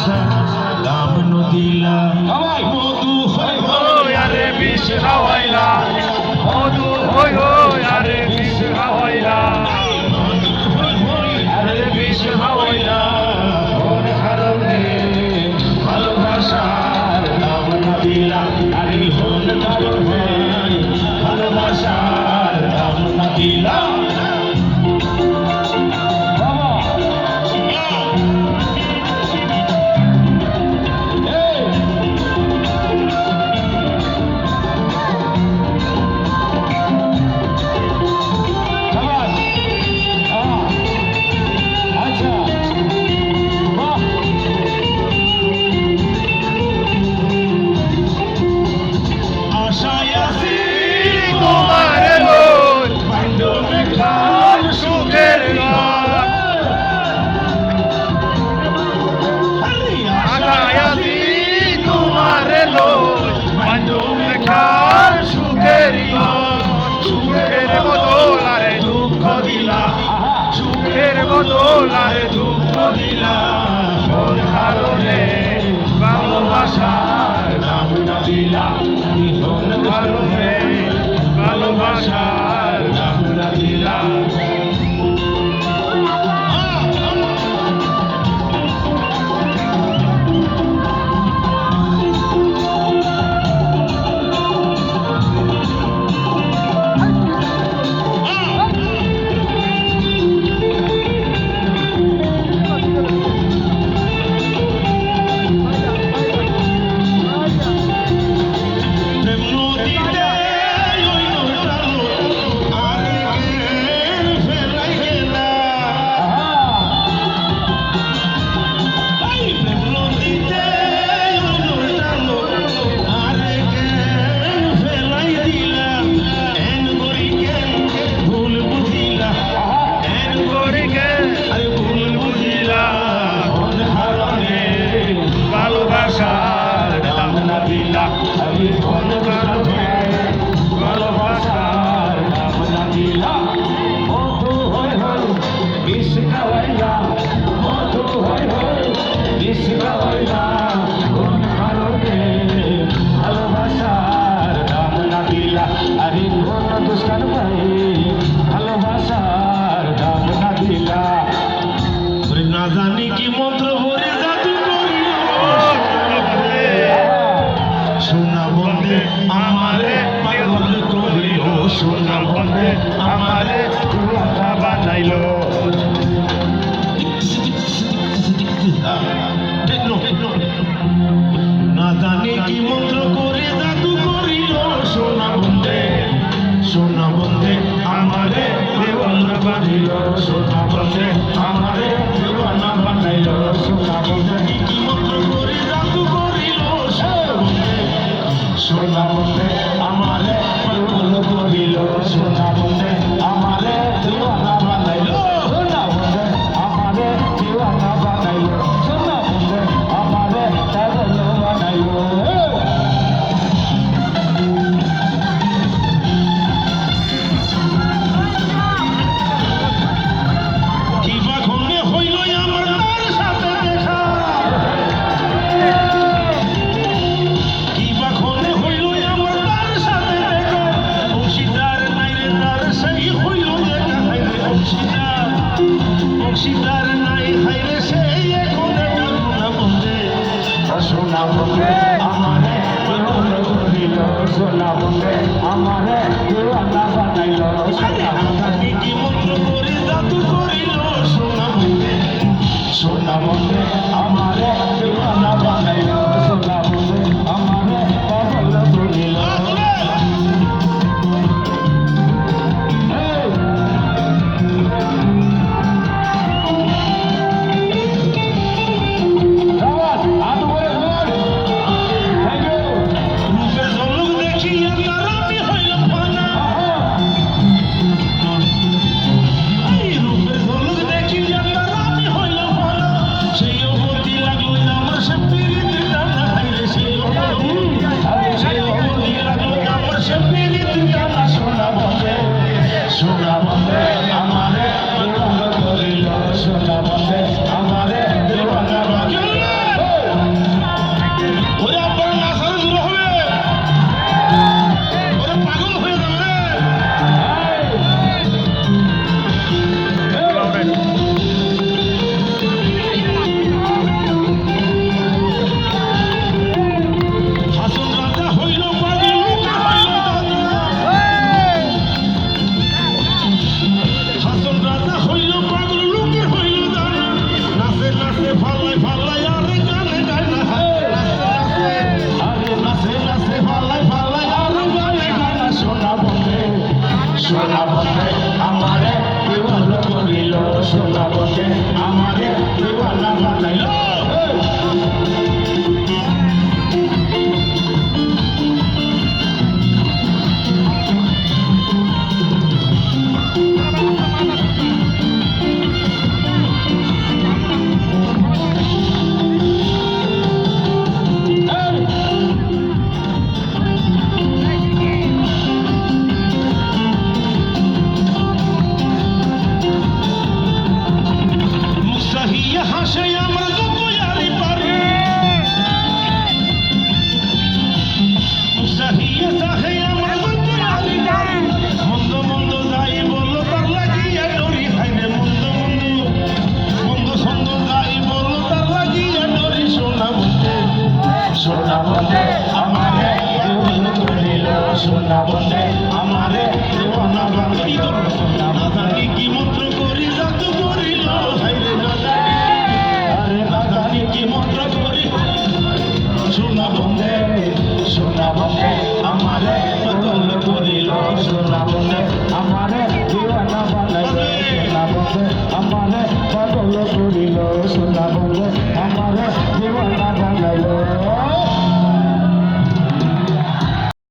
ভালোবাসা দাম নদিলা মধু হই হই আরে বিষ হাওয়াইলা মধু হই হই আরে বিষ হাওয়াইলা মধু হই হই আরে বিষ হাওয়াইলা ওর কারণে ভালোবাসার দাম নদিলা আরে ওর কারণে ভালোবাসার দাম নদিলা সুখের বদলারে দুঃখ দিলা ওর কারণে ভালোবাসার দাম না দিলা ওর কারণে ভালোবাসার দাম না দিলা জানি কি মন্ত্র ভরে জাদু সোনা বন্ধে আমারে পাগল করিল সোনা বন্ধে আমারে কুয়াশা বানাইলো না জানি কি মন্ত্র করে জাদু করিল সোনা বন্ধে আমারে দেওয়ানা বানাইল সোনা বন্ধে আমারে দেওয়ানা বানাইল সোনা বন্ধে কি মন্ত্র করে জাদু করিল সোনা বন্ধে আমারে পাগল করিল সোনা বন্ধে আমারে দেওয়ানা বানাইল সোনা বন্ধে আমারে দেওয়ানা বানাইল সোনা বন্ধে আমারে পাগল বানাইল অংশীদার নাই হাইরে সে সোনা বন্ধে আমারে পাগল করিল সোনা বন্ধে আমারে দেওয়ানা বানাইল সোনা বন্ধে কি মন্ত্র করে জাদু করিল সোনা বন্ধে আমারে দেওয়ানা বানাইল সোনা বন্ধে আমারে পাগল করিল সেই ফাল্লাই ফাল্লাই আরে গানে গায় না আরে নাচে নাচে ফাল্লাই ফাল্লাই আরে গানে গায় না সোনা বন্ধে আমারে দিওয়ানা করিল সোনা বন্ধে আমারে দিওয়ানা বানাইল হাসে আমার যতয়ারি পারে মুসাহিয়া সাহে আমার যতয়ারি পারে মন্দ মন্দ যাই বলো তার লাগিয়া ডরি হাইরে মন্দ সন্দ যাই বলো তার লাগিয়া ডরি সোনা বন্ধে আমারে দেওয়ানা করিল সোনা বন্ধে আমারে দেওয়ানা বানাইল সোনা বন্ধে কি মন্ত্র করি জাদু করিল হাইরে কি মন্ত্র করি সোনা বন্ধে আমারে পাগল করিল সোনা বন্ধে আমারে দিওয়ানা বানাইল সোনা বন্ধে আমারে পাগল করিল সোনা বন্ধে